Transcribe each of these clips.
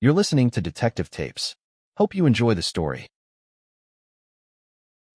You're listening to Detective Tapes. Hope you enjoy the story.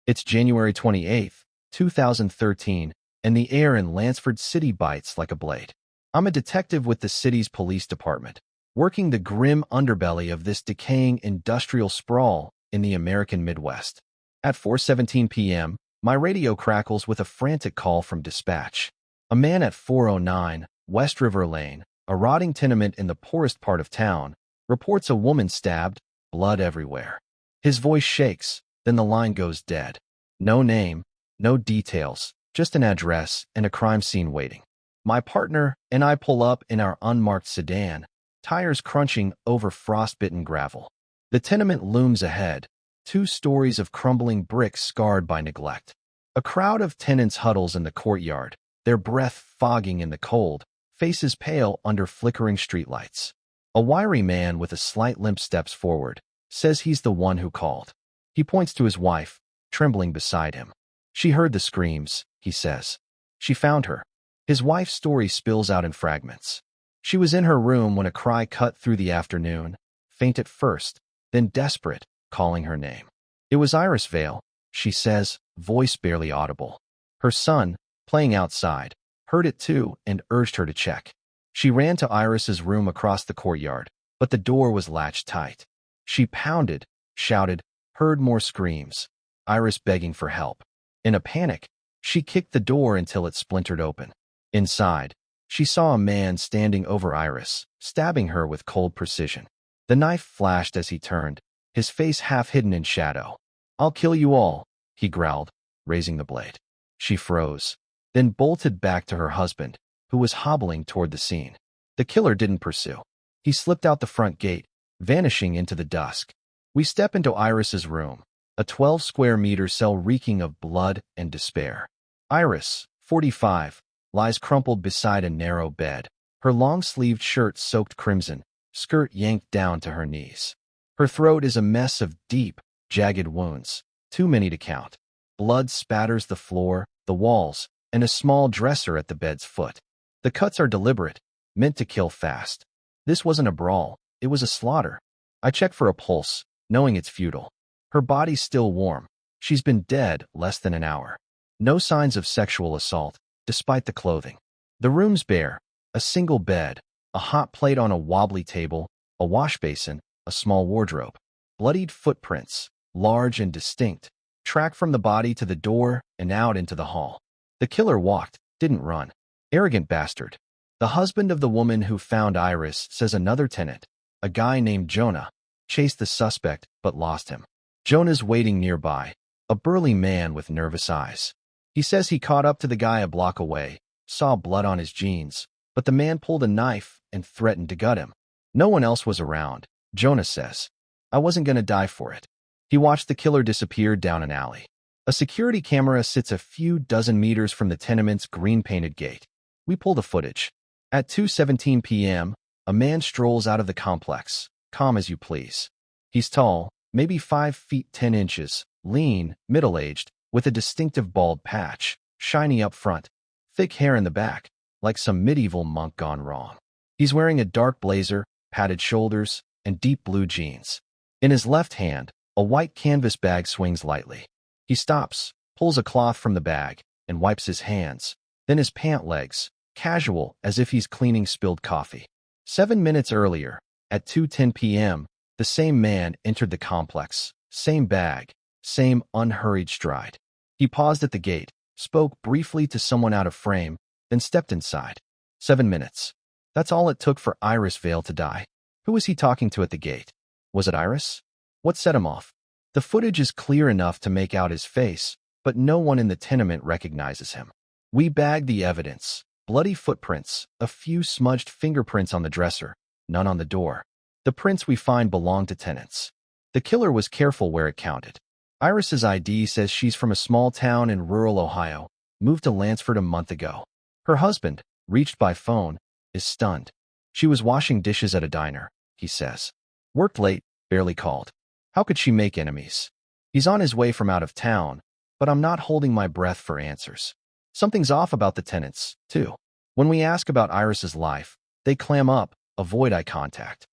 It's January 28th, 2013, and the air in Lansford City bites like a blade. I'm a detective with the city's police department, working the grim underbelly of this decaying industrial sprawl in the American Midwest. At 4:17 p.m., my radio crackles with a frantic call from dispatch. A man at 409 West River Lane, a rotting tenement in the poorest part of town, reports a woman stabbed, blood everywhere. His voice shakes, then the line goes dead. No name, no details, just an address and a crime scene waiting. My partner and I pull up in our unmarked sedan, tires crunching over frostbitten gravel. The tenement looms ahead, 2 stories of crumbling bricks scarred by neglect. A crowd of tenants huddles in the courtyard, their breath fogging in the cold, faces pale under flickering streetlights. A wiry man with a slight limp steps forward, says he's the one who called. He points to his wife, trembling beside him. She heard the screams, he says. She found her. His wife's story spills out in fragments. She was in her room when a cry cut through the afternoon, faint at first, then desperate, calling her name. It was Iris Vale, she says, voice barely audible. Her son, playing outside, heard it too and urged her to check. She ran to Iris's room across the courtyard, but the door was latched tight. She pounded, shouted, heard more screams, Iris begging for help. In a panic, she kicked the door until it splintered open. Inside, she saw a man standing over Iris, stabbing her with cold precision. The knife flashed as he turned, his face half hidden in shadow. "I'll kill you all," he growled, raising the blade. She froze, then bolted back to her husband, who was hobbling toward the scene. The killer didn't pursue. He slipped out the front gate, vanishing into the dusk. We step into Iris's room, a 12-square-meter cell reeking of blood and despair. Iris, 45, lies crumpled beside a narrow bed, her long-sleeved shirt soaked crimson, skirt yanked down to her knees. Her throat is a mess of deep, jagged wounds, too many to count. Blood spatters the floor, the walls, and a small dresser at the bed's foot. The cuts are deliberate, meant to kill fast. This wasn't a brawl, it was a slaughter. I check for a pulse, knowing it's futile. Her body's still warm. She's been dead less than an hour. No signs of sexual assault, despite the clothing. The room's bare, a single bed, a hot plate on a wobbly table, a wash basin, a small wardrobe. Bloodied footprints, large and distinct, track from the body to the door and out into the hall. The killer walked, didn't run. Arrogant bastard. The husband of the woman who found Iris says another tenant, a guy named Jonah, chased the suspect but lost him. Jonah's waiting nearby, a burly man with nervous eyes. He says he caught up to the guy a block away, saw blood on his jeans, but the man pulled a knife and threatened to gut him. No one else was around, Jonah says. I wasn't going to die for it. He watched the killer disappear down an alley. A security camera sits a few dozen meters from the tenement's green-painted gate. We pull the footage. At 2:17 p.m., a man strolls out of the complex, calm as you please. He's tall, maybe 5 feet 10 inches, lean, middle-aged, with a distinctive bald patch, shiny up front, thick hair in the back, like some medieval monk gone wrong. He's wearing a dark blazer, padded shoulders, and deep blue jeans. In his left hand, a white canvas bag swings lightly. He stops, pulls a cloth from the bag, and wipes his hands, then his pant legs, casual as if he's cleaning spilled coffee. 7 minutes earlier, at 2:10 p.m., the same man entered the complex, same bag, same unhurried stride. He paused at the gate, spoke briefly to someone out of frame, then stepped inside. 7 minutes. That's all it took for Iris Vale to die. Who was he talking to at the gate? Was it Iris? What set him off? The footage is clear enough to make out his face, but no one in the tenement recognizes him. We bag the evidence. Bloody footprints, a few smudged fingerprints on the dresser, none on the door. The prints we find belong to tenants. The killer was careful where it counted. Iris's ID says she's from a small town in rural Ohio, moved to Lansford a month ago. Her husband, reached by phone, is stunned. She was washing dishes at a diner, he says. Worked late, barely called. How could she make enemies? He's on his way from out of town, but I'm not holding my breath for answers. Something's off about the tenants, too. When we ask about Iris's life, they clam up, avoid eye contact.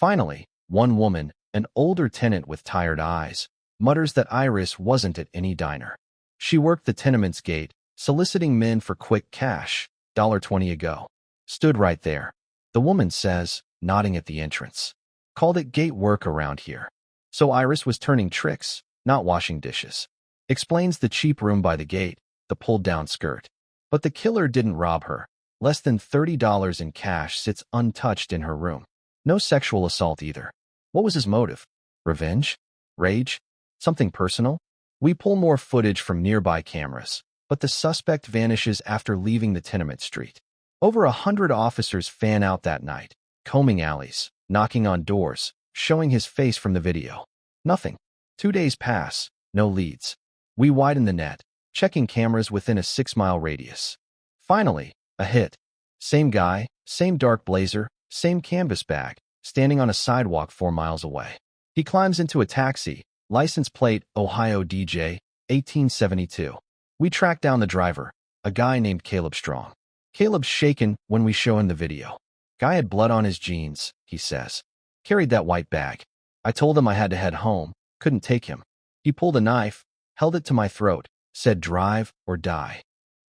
Finally, One woman, an older tenant with tired eyes, mutters that Iris wasn't at any diner. She worked the tenement's gate, soliciting men for quick cash, $20 a go. Stood right there. The woman says, nodding at the entrance. Called it gate work around here. So Iris was turning tricks, not washing dishes. Explains the cheap room by the gate, the pulled-down skirt. But the killer didn't rob her. Less than $30 in cash sits untouched in her room. No sexual assault either. What was his motive? Revenge? Rage? Something personal? We pull more footage from nearby cameras, but the suspect vanishes after leaving the tenement street. Over 100 officers fan out that night, combing alleys, knocking on doors, showing his face from the video. Nothing. 2 days pass, no leads. We widen the net, checking cameras within a 6-mile radius. Finally, a hit. Same guy, same dark blazer, same canvas bag, standing on a sidewalk 4 miles away. He climbs into a taxi, license plate Ohio DJ, 1872. We track down the driver, a guy named Caleb Strong. Caleb's shaken when we show him the video. Guy had blood on his jeans, he says. Carried that white bag. I told him I had to head home, couldn't take him. He pulled a knife, held it to my throat, said drive or die.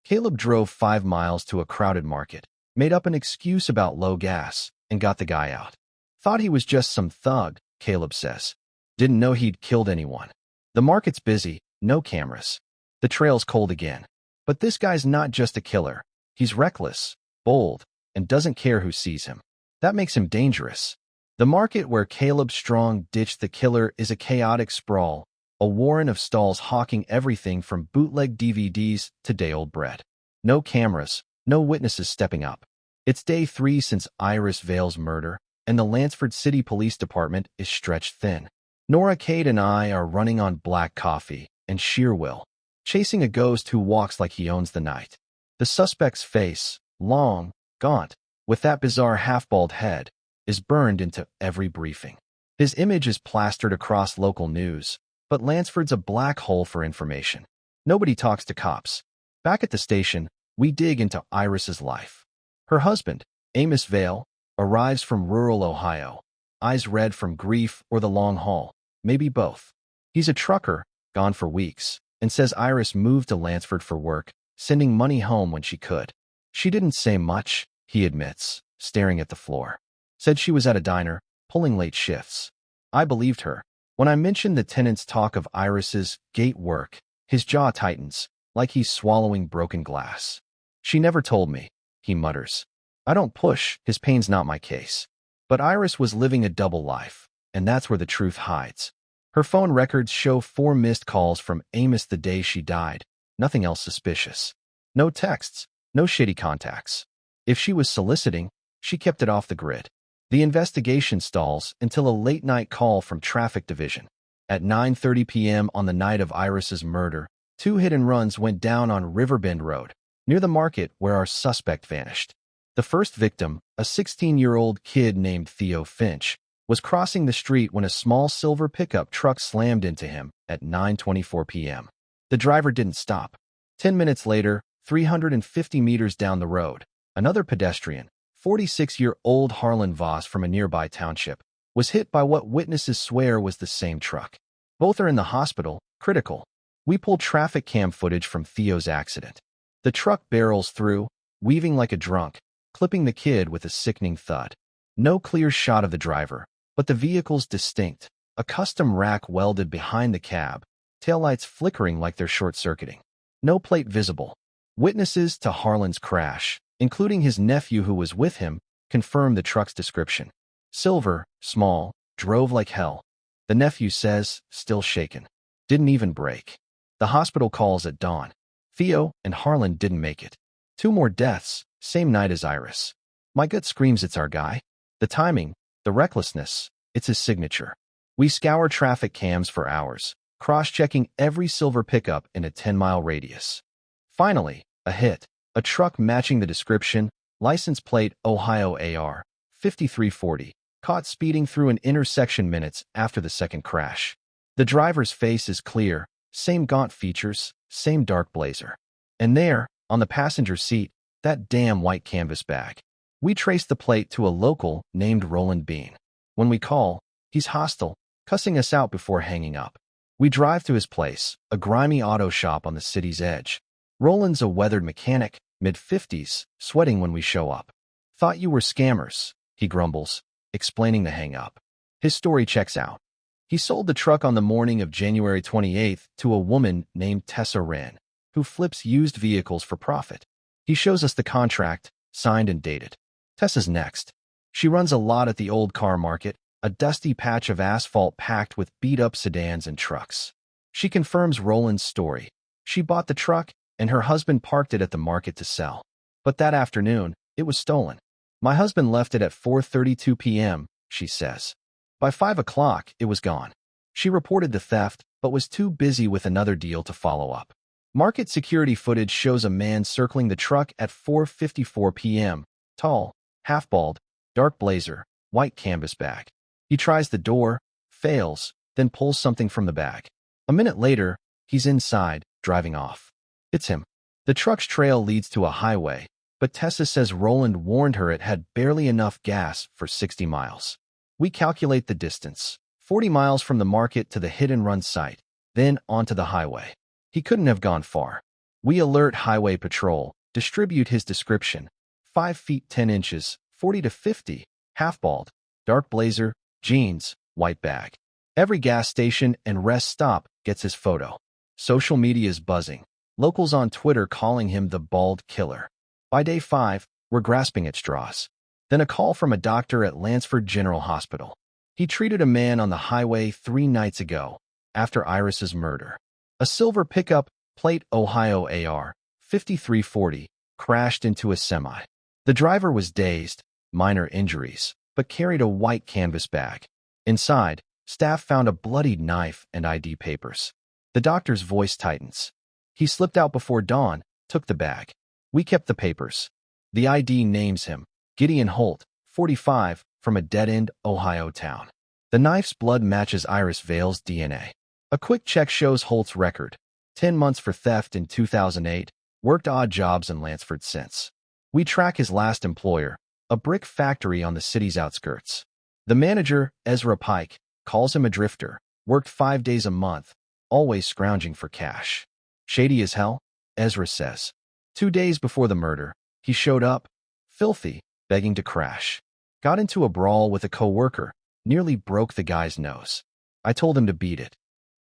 Caleb drove 5 miles to a crowded market, made up an excuse about low gas, and got the guy out. Thought he was just some thug, Caleb says. Didn't know he'd killed anyone. The market's busy, no cameras. The trail's cold again. But this guy's not just a killer. He's reckless, bold, and doesn't care who sees him. That makes him dangerous. The market where Caleb Strong ditched the killer is a chaotic sprawl, a warren of stalls hawking everything from bootleg DVDs to day-old bread. No cameras, no witnesses stepping up. It's day 3 since Iris Vale's murder, and the Lansford City Police Department is stretched thin. Nora Cade and I are running on black coffee and sheer will, chasing a ghost who walks like he owns the night. The suspect's face, long, gaunt, with that bizarre half-bald head, is burned into every briefing. His image is plastered across local news, but Lansford's a black hole for information. Nobody talks to cops. Back at the station, we dig into Iris's life. Her husband, Amos Vale, arrives from rural Ohio, eyes red from grief or the long haul, maybe both. He's a trucker, gone for weeks, and says Iris moved to Lansford for work, sending money home when she could. She didn't say much, he admits, staring at the floor. Said she was at a diner, pulling late shifts. I believed her. When I mentioned the tenant's talk of Iris's gate work, his jaw tightens, like he's swallowing broken glass. She never told me, he mutters. I don't push, his pain's not my case. But Iris was living a double life, and that's where the truth hides. Her phone records show 4 missed calls from Amos the day she died. Nothing else suspicious. No texts, no shady contacts. If she was soliciting, she kept it off the grid. The investigation stalls until a late-night call from Traffic Division. At 9:30 p.m. on the night of Iris's murder, 2 hit-and-runs went down on Riverbend Road, near the market where our suspect vanished. The first victim, a 16-year-old kid named Theo Finch, was crossing the street when a small silver pickup truck slammed into him at 9:24 p.m. The driver didn't stop. 10 minutes later, 350 meters down the road, another pedestrian, 46-year-old Harlan Voss from a nearby township, was hit by what witnesses swear was the same truck. Both are in the hospital, critical. We pull traffic cam footage from Theo's accident. The truck barrels through, weaving like a drunk, clipping the kid with a sickening thud. No clear shot of the driver, but the vehicle's distinct, a custom rack welded behind the cab, taillights flickering like they're short-circuiting. No plate visible. Witnesses to Harlan's crash, including his nephew who was with him, confirm the truck's description. Silver, small, drove like hell. The nephew says, still shaken. Didn't even brake. The hospital calls at dawn. Theo and Harlan didn't make it. 2 more deaths, same night as Iris. My gut screams it's our guy. The timing, the recklessness, it's his signature. We scour traffic cams for hours, cross-checking every silver pickup in a 10-mile radius. Finally, a hit. A truck matching the description, license plate Ohio AR, 5340, caught speeding through an intersection minutes after the second crash. The driver's face is clear, same gaunt features, same dark blazer. And there, on the passenger seat, that damn white canvas bag. We trace the plate to a local named Roland Bean. When we call, He's hostile, cussing us out before hanging up. We drive to his place, a grimy auto shop on the city's edge. Roland's a weathered mechanic, mid-50s, sweating when we show up. "Thought you were scammers," he grumbles, explaining the hang-up. His story checks out. He sold the truck on the morning of January 28th to a woman named Tessa Wren, who flips used vehicles for profit. He shows us the contract, signed and dated. Tessa's next. She runs a lot at the old car market, a dusty patch of asphalt packed with beat-up sedans and trucks. She confirms Roland's story. She bought the truck, and her husband parked it at the market to sell. But that afternoon, it was stolen. "My husband left it at 4:32 p.m., she says. By 5 o'clock, it was gone. She reported the theft, but was too busy with another deal to follow up. Market security footage shows a man circling the truck at 4:54 p.m., tall, half-bald, dark blazer, white canvas bag. He tries the door, fails, then pulls something from the bag. A minute later, he's inside, driving off. It's him. The truck's trail leads to a highway, but Tessa says Roland warned her it had barely enough gas for 60 miles. We calculate the distance, 40 miles from the market to the hit-and-run site, then onto the highway. He couldn't have gone far. We alert highway patrol, distribute his description: 5 feet 10 inches, 40 to 50, half-bald, dark blazer, jeans, white bag. Every gas station and rest stop gets his photo. Social media is buzzing. Locals on Twitter calling him the bald killer. By day 5, we're grasping at straws. Then a call from a doctor at Lansford General Hospital. He treated a man on the highway 3 nights ago, after Iris's murder. A silver pickup, plate Ohio AR 5340, crashed into a semi. The driver was dazed, minor injuries, but carried a white canvas bag. Inside, staff found a bloodied knife and ID papers. The doctor's voice tightens. "He slipped out before dawn, took the bag. We kept the papers." The ID names him, Gideon Holt, 45, from a dead-end Ohio town. The knife's blood matches Iris Vale's DNA. A quick check shows Holt's record: 10 months for theft in 2008, worked odd jobs in Lansford since. We track his last employer, a brick factory on the city's outskirts. The manager, Ezra Pike, calls him a drifter, worked 5 days a month, always scrounging for cash. "Shady as hell," Ezra says. 2 days before the murder, he showed up, filthy, begging to crash. Got into a brawl with a co-worker, nearly broke the guy's nose. I told him to beat it.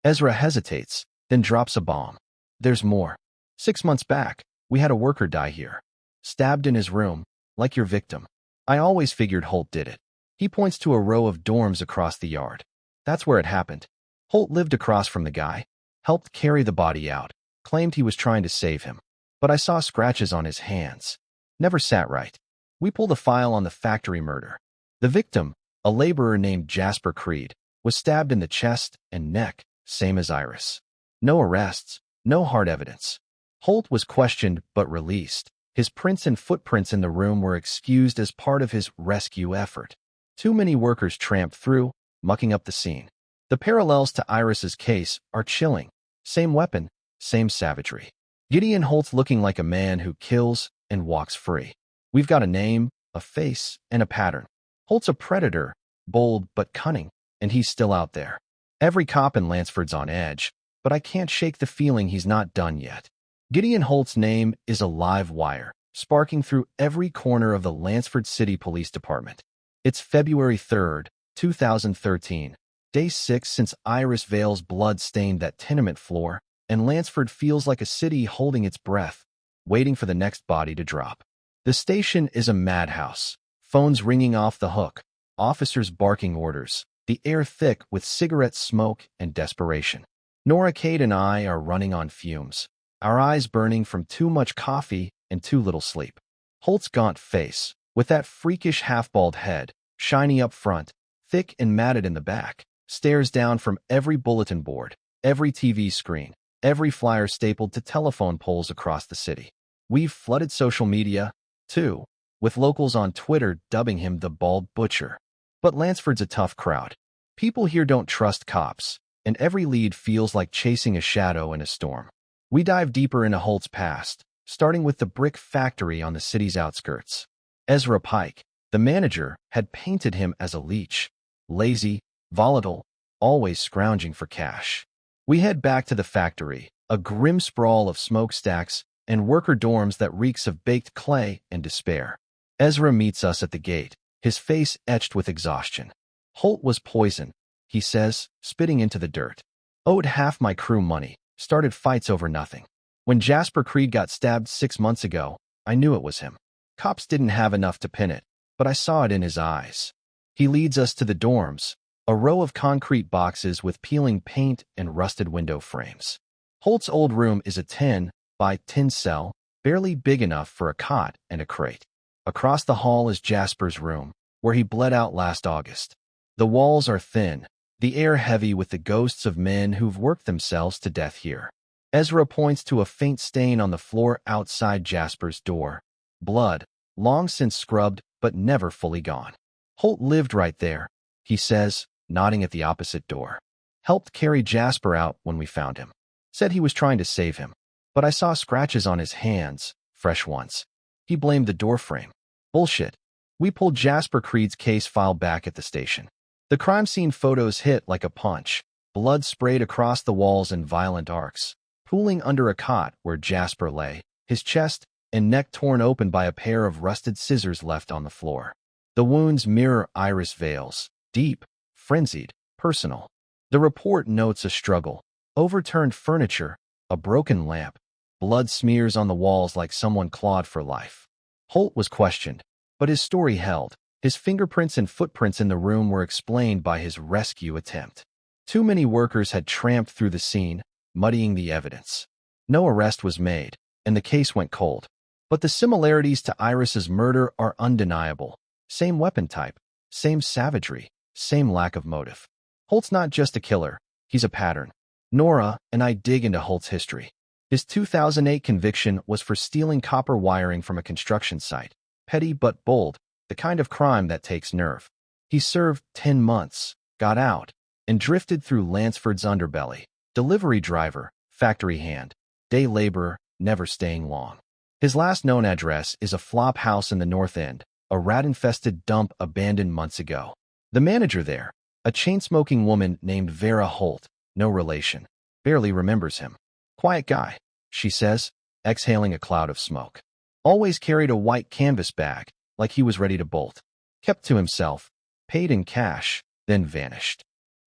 Ezra hesitates, then drops a bomb. "There's more. 6 months back, we had a worker die here. Stabbed in his room, like your victim. I always figured Holt did it." He points to a row of dorms across the yard. "That's where it happened. Holt lived across from the guy, helped carry the body out, claimed he was trying to save him. But I saw scratches on his hands. Never sat right." We pull the file on the factory murder. The victim, a laborer named Jasper Creed, was stabbed in the chest and neck, same as Iris. No arrests, no hard evidence. Holt was questioned but released. His prints and footprints in the room were excused as part of his rescue effort. Too many workers tramped through, mucking up the scene. The parallels to Iris's case are chilling. Same weapon, same savagery. Gideon Holt's looking like a man who kills and walks free. We've got a name, a face, and a pattern. Holt's a predator, bold but cunning, and he's still out there. Every cop in Lansford's on edge, but I can't shake the feeling he's not done yet. Gideon Holt's name is a live wire, sparking through every corner of the Lansford City Police Department. It's February 3rd, 2013, day 6 since Iris Vale's blood stained that tenement floor, and Lansford feels like a city holding its breath, waiting for the next body to drop. The station is a madhouse, phones ringing off the hook, officers barking orders, the air thick with cigarette smoke and desperation. Nora, Kate, and I are running on fumes, our eyes burning from too much coffee and too little sleep. Holt's gaunt face, with that freakish half-bald head, shiny up front, thick and matted in the back, stares down from every bulletin board, every TV screen, every flyer stapled to telephone poles across the city. We've flooded social media, too, with locals on Twitter dubbing him the Bald Butcher. But Lansford's a tough crowd. People here don't trust cops, and every lead feels like chasing a shadow in a storm. We dive deeper into Holt's past, starting with the brick factory on the city's outskirts. Ezra Pike, the manager, had painted him as a leech, lazy, volatile, always scrounging for cash. We head back to the factory, a grim sprawl of smokestacks and worker dorms that reeks of baked clay and despair. Ezra meets us at the gate, his face etched with exhaustion. Holt was poison, he says, spitting into the dirt. Owed half my crew money, started fights over nothing. When Jasper Creed got stabbed 6 months ago, I knew it was him. Cops didn't have enough to pin it, but I saw it in his eyes. He leads us to the dorms, a row of concrete boxes with peeling paint and rusted window frames. Holt's old room is a 10 by 10 cell, barely big enough for a cot and a crate. Across the hall is Jasper's room, where he bled out last August. The walls are thin, the air heavy with the ghosts of men who've worked themselves to death here. Ezra points to a faint stain on the floor outside Jasper's door. Blood, long since scrubbed but never fully gone. Holt lived right there, he says, nodding at the opposite door. Helped carry Jasper out when we found him. Said he was trying to save him. But I saw scratches on his hands, fresh ones. He blamed the doorframe. Bullshit. We pulled Jasper Creed's case file back at the station. The crime scene photos hit like a punch. Blood sprayed across the walls in violent arcs, pooling under a cot where Jasper lay, his chest and neck torn open by a pair of rusted scissors left on the floor. The wounds mirror iris veils, deep, frenzied, personal. The report notes a struggle, overturned furniture, a broken lamp, blood smears on the walls like someone clawed for life. Holt was questioned, but his story held. His fingerprints and footprints in the room were explained by his rescue attempt. Too many workers had tramped through the scene, muddying the evidence. No arrest was made, and the case went cold. But the similarities to Iris's murder are undeniable. Same weapon type, same savagery, same lack of motive. Holt's not just a killer, he's a pattern. Nora and I dig into Holt's history. His 2008 conviction was for stealing copper wiring from a construction site. Petty but bold, the kind of crime that takes nerve. He served 10 months, got out, and drifted through Lansford's underbelly. Delivery driver, factory hand, day laborer, never staying long. His last known address is a flop house in the North End, a rat-infested dump abandoned months ago. The manager there, a chain-smoking woman named Vera Holt, no relation, barely remembers him. Quiet guy, she says, exhaling a cloud of smoke. Always carried a white canvas bag, like he was ready to bolt. Kept to himself, paid in cash, then vanished.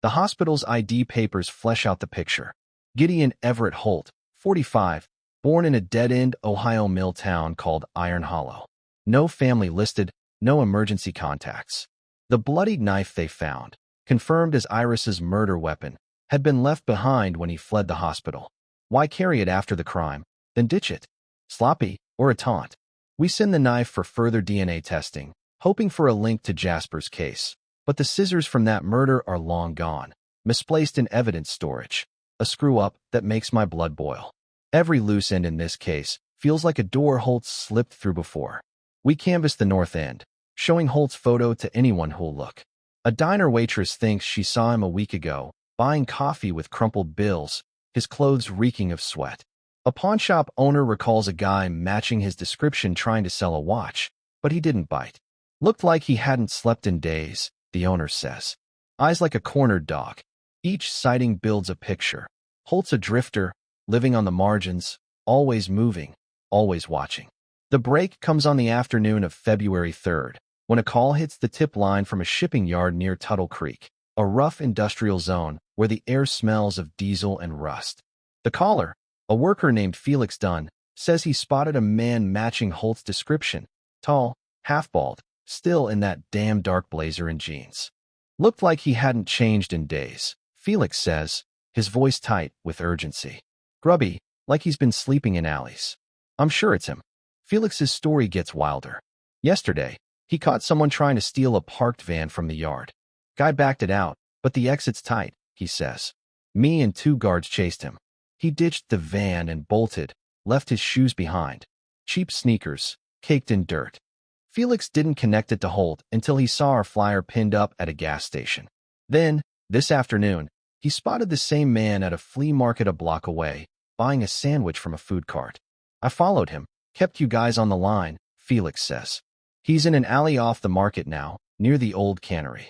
The hospital's ID papers flesh out the picture. Gideon Everett Holt, 45, born in a dead-end Ohio mill town called Iron Hollow. No family listed, no emergency contacts. The bloodied knife they found, confirmed as Iris's murder weapon, had been left behind when he fled the hospital. Why carry it after the crime, then ditch it? Sloppy, or a taunt? We send the knife for further DNA testing, hoping for a link to Jasper's case. But the scissors from that murder are long gone, misplaced in evidence storage. A screw-up that makes my blood boil. Every loose end in this case feels like a door Holt slipped through before. We canvass the North End, showing Holt's photo to anyone who'll look. A diner waitress thinks she saw him a week ago, buying coffee with crumpled bills, his clothes reeking of sweat. A pawnshop owner recalls a guy matching his description trying to sell a watch, but he didn't bite. Looked like he hadn't slept in days, the owner says. Eyes like a cornered dog. Each sighting builds a picture. Holt's a drifter, living on the margins, always moving, always watching. The break comes on the afternoon of February 3rd, when a call hits the tip line from a shipping yard near Tuttle Creek, a rough industrial zone where the air smells of diesel and rust. The caller, a worker named Felix Dunn, says he spotted a man matching Holt's description, tall, half-bald, still in that damn dark blazer and jeans. Looked like he hadn't changed in days, Felix says, his voice tight with urgency. Grubby, like he's been sleeping in alleys. I'm sure it's him. Felix's story gets wilder. Yesterday, he caught someone trying to steal a parked van from the yard. Guy backed it out, but the exit's tight, he says. Me and 2 guards chased him. He ditched the van and bolted, left his shoes behind. Cheap sneakers, caked in dirt. Felix didn't connect it to Holt until he saw our flyer pinned up at a gas station. Then, this afternoon, he spotted the same man at a flea market a block away, buying a sandwich from a food cart. I followed him, kept you guys on the line, Felix says. He's in an alley off the market now, near the old cannery.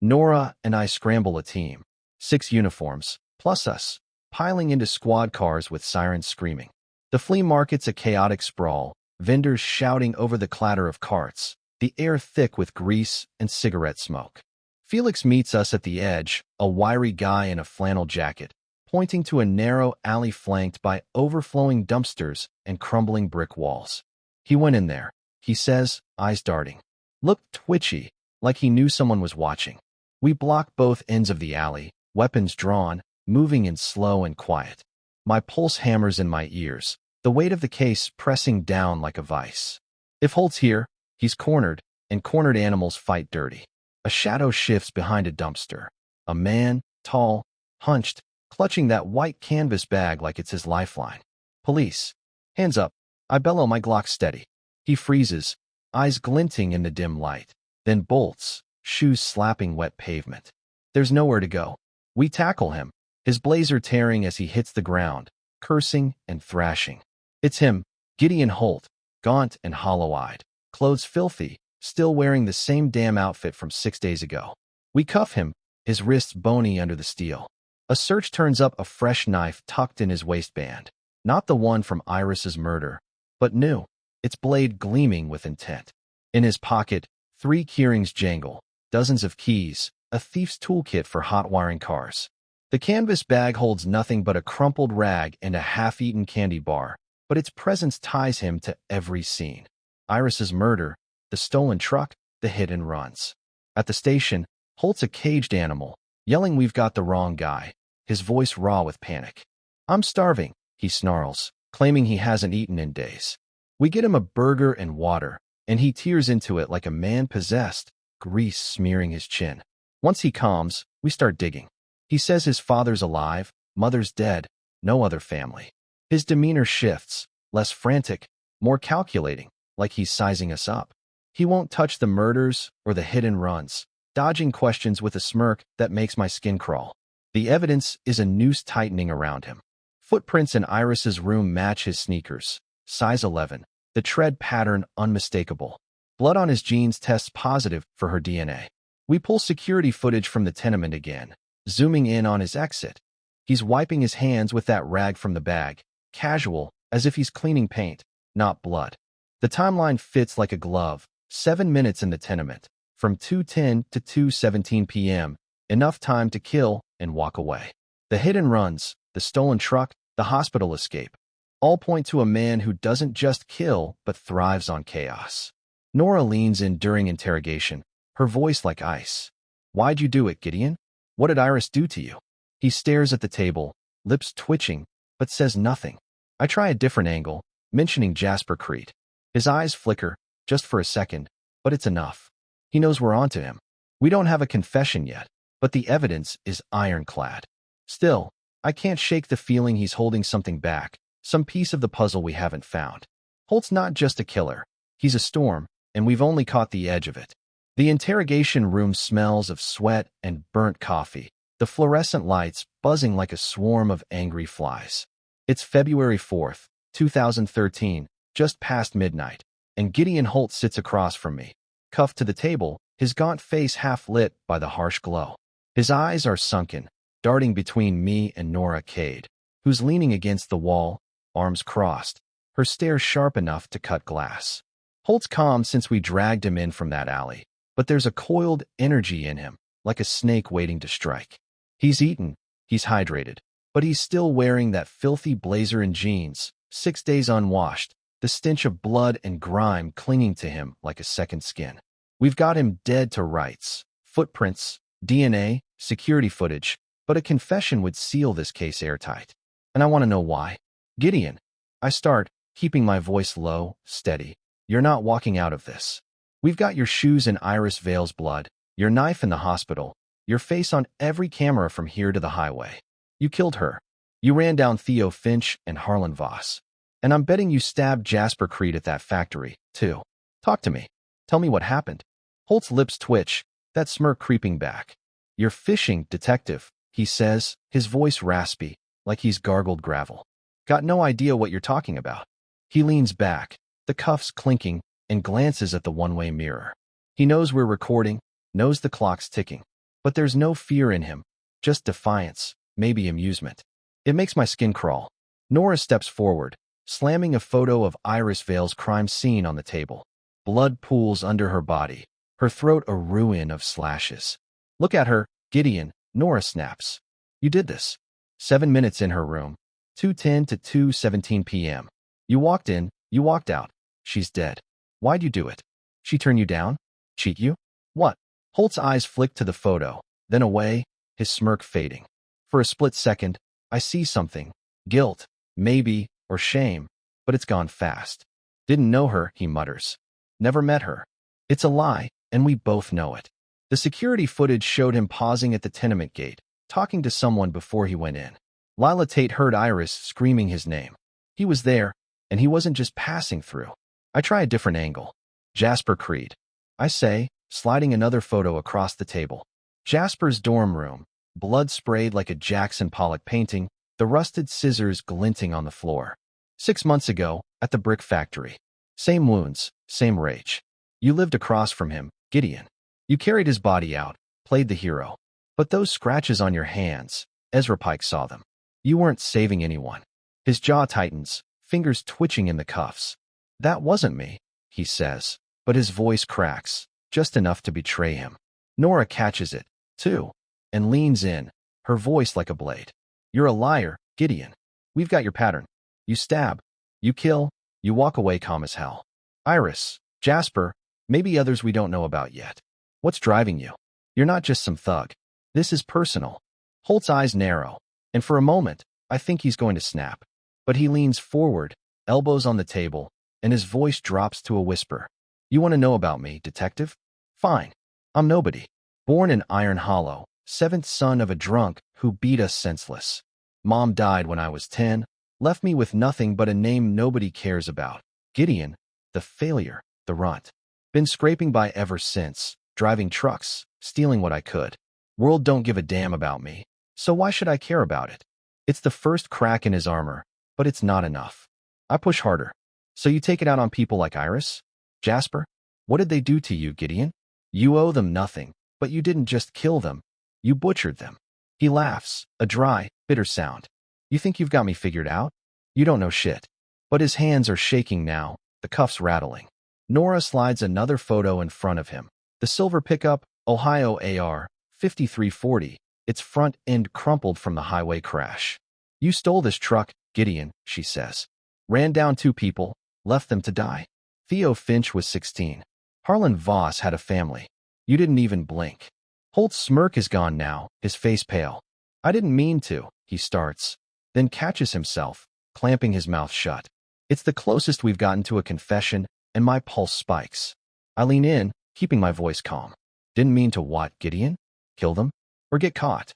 Nora and I scramble a team. 6 uniforms, plus us, piling into squad cars with sirens screaming. The flea market's a chaotic sprawl, vendors shouting over the clatter of carts, the air thick with grease and cigarette smoke. Felix meets us at the edge, a wiry guy in a flannel jacket, pointing to a narrow alley flanked by overflowing dumpsters and crumbling brick walls. He went in there, he says, eyes darting. Looked twitchy, like he knew someone was watching. We block both ends of the alley, weapons drawn, moving in slow and quiet. My pulse hammers in my ears, the weight of the case pressing down like a vice. If Holt's here, he's cornered, and cornered animals fight dirty. A shadow shifts behind a dumpster. A man, tall, hunched, clutching that white canvas bag like it's his lifeline. Police. Hands up. I bellow, my Glock steady. He freezes, eyes glinting in the dim light, then bolts, shoes slapping wet pavement. There's nowhere to go. We tackle him, his blazer tearing as he hits the ground, cursing and thrashing. It's him, Gideon Holt, gaunt and hollow-eyed, clothes filthy, still wearing the same damn outfit from 6 days ago. We cuff him, his wrists bony under the steel. A search turns up a fresh knife tucked in his waistband. Not the one from Iris's murder, but new, its blade gleaming with intent. In his pocket, 3 keyrings jangle, dozens of keys, a thief's toolkit for hot wiring cars. The canvas bag holds nothing but a crumpled rag and a half-eaten candy bar, but its presence ties him to every scene. Iris's murder, the stolen truck, the hit and runs. At the station, Holt's a caged animal, yelling we've got the wrong guy, his voice raw with panic. I'm starving, he snarls, claiming he hasn't eaten in days. We get him a burger and water, and he tears into it like a man possessed, grease smearing his chin. Once he calms, we start digging. He says his father's alive, mother's dead, no other family. His demeanor shifts, less frantic, more calculating, like he's sizing us up. He won't touch the murders or the hit and runs, dodging questions with a smirk that makes my skin crawl. The evidence is a noose tightening around him. Footprints in Iris's room match his sneakers, size 11, the tread pattern unmistakable. Blood on his jeans tests positive for her DNA. We pull security footage from the tenement again, zooming in on his exit. He's wiping his hands with that rag from the bag, casual, as if he's cleaning paint, not blood. The timeline fits like a glove. 7 minutes in the tenement, from 2:10 to 2:17 p.m., enough time to kill and walk away. The hit and runs, the stolen truck, the hospital escape, all point to a man who doesn't just kill but thrives on chaos. Nora leans in during interrogation, her voice like ice. Why'd you do it, Gideon? What did Iris do to you? He stares at the table, lips twitching, but says nothing. I try a different angle, mentioning Jasper Crete. His eyes flicker, just for a second, but it's enough. He knows we're onto him. We don't have a confession yet, but the evidence is ironclad. Still, I can't shake the feeling he's holding something back, some piece of the puzzle we haven't found. Holt's not just a killer. He's a storm, and we've only caught the edge of it. The interrogation room smells of sweat and burnt coffee, the fluorescent lights buzzing like a swarm of angry flies. It's February 4th, 2013, just past midnight, and Gideon Holt sits across from me, cuffed to the table, his gaunt face half lit by the harsh glow. His eyes are sunken, darting between me and Nora Cade, who's leaning against the wall, arms crossed, her stare sharp enough to cut glass. Holt's calm since we dragged him in from that alley, but there's a coiled energy in him, like a snake waiting to strike. He's eaten, he's hydrated, but he's still wearing that filthy blazer and jeans, 6 days unwashed, the stench of blood and grime clinging to him like a second skin. We've got him dead to rights, footprints, DNA, security footage, but a confession would seal this case airtight. And I want to know why. Gideon, I start, keeping my voice low, steady. You're not walking out of this. We've got your shoes in Iris Vale's blood, your knife in the hospital, your face on every camera from here to the highway. You killed her. You ran down Theo Finch and Harlan Voss. And I'm betting you stabbed Jasper Crete at that factory, too. Talk to me. Tell me what happened. Holt's lips twitch, that smirk creeping back. You're fishing, detective, he says, his voice raspy, like he's gargled gravel. Got no idea what you're talking about. He leans back, the cuffs clinking, and glances at the one-way mirror. He knows we're recording, knows the clock's ticking. But there's no fear in him, just defiance, maybe amusement. It makes my skin crawl. Nora steps forward, slamming a photo of Iris Vale's crime scene on the table. Blood pools under her body, her throat a ruin of slashes. Look at her, Gideon, Nora snaps. You did this. 7 minutes in her room, 2:10 to 2:17 p.m. You walked in, you walked out. She's dead. Why'd you do it? She turn you down? Cheat you? What? Holt's eyes flick to the photo, then away, his smirk fading. For a split second, I see something. Guilt, maybe, or shame, but it's gone fast. Didn't know her, he mutters. Never met her. It's a lie, and we both know it. The security footage showed him pausing at the tenement gate, talking to someone before he went in. Lila Tate heard Iris screaming his name. He was there, and he wasn't just passing through. I try a different angle. Jasper Creed. I say, sliding another photo across the table. Jasper's dorm room, blood sprayed like a Jackson Pollock painting, the rusted scissors glinting on the floor. 6 months ago, at the brick factory. Same wounds, same rage. You lived across from him, Gideon. You carried his body out, played the hero. But those scratches on your hands, Ezra Pike saw them. You weren't saving anyone. His jaw tightens, fingers twitching in the cuffs. That wasn't me, he says, but his voice cracks, just enough to betray him. Nora catches it, too, and leans in, her voice like a blade. You're a liar, Gideon. We've got your pattern. You stab, you kill, you walk away calm as hell. Iris, Jasper, maybe others we don't know about yet. What's driving you? You're not just some thug. This is personal. Holt's eyes narrow, and for a moment, I think he's going to snap. But he leans forward, elbows on the table, and his voice drops to a whisper. You want to know about me, detective? Fine. I'm nobody. Born in Iron Hollow, 7th son of a drunk who beat us senseless. Mom died when I was 10, left me with nothing but a name nobody cares about. Gideon, the failure, the runt. Been scraping by ever since, driving trucks, stealing what I could. World don't give a damn about me, so why should I care about it? It's the first crack in his armor, but it's not enough. I push harder. So you take it out on people like Iris? Jasper? What did they do to you, Gideon? You owe them nothing, but you didn't just kill them. You butchered them. He laughs, a dry, bitter sound. You think you've got me figured out? You don't know shit. But his hands are shaking now, the cuffs rattling. Nora slides another photo in front of him. The silver pickup, Ohio AR, 5340, its front end crumpled from the highway crash. You stole this truck, Gideon, she says. Ran down 2 people, left them to die. Theo Finch was 16. Harlan Voss had a family. You didn't even blink. Holt's smirk is gone now, his face pale. I didn't mean to, he starts, then catches himself, clamping his mouth shut. It's the closest we've gotten to a confession, and my pulse spikes. I lean in, keeping my voice calm. Didn't mean to what, Gideon? Kill them? Or get caught?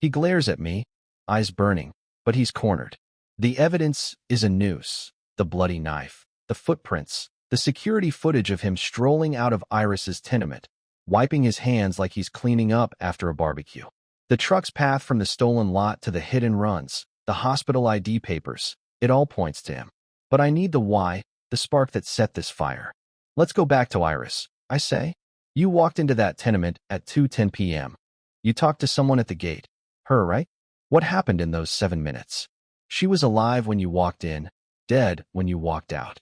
He glares at me, eyes burning, but he's cornered. The evidence is a noose, the bloody knife, the footprints, the security footage of him strolling out of Iris's tenement, wiping his hands like he's cleaning up after a barbecue. The truck's path from the stolen lot to the hit-and runs, the hospital ID papers, it all points to him. But I need the why, the spark that set this fire. Let's go back to Iris, I say. You walked into that tenement at 2:10 p.m. You talked to someone at the gate. Her, right? What happened in those 7 minutes? She was alive when you walked in, dead when you walked out.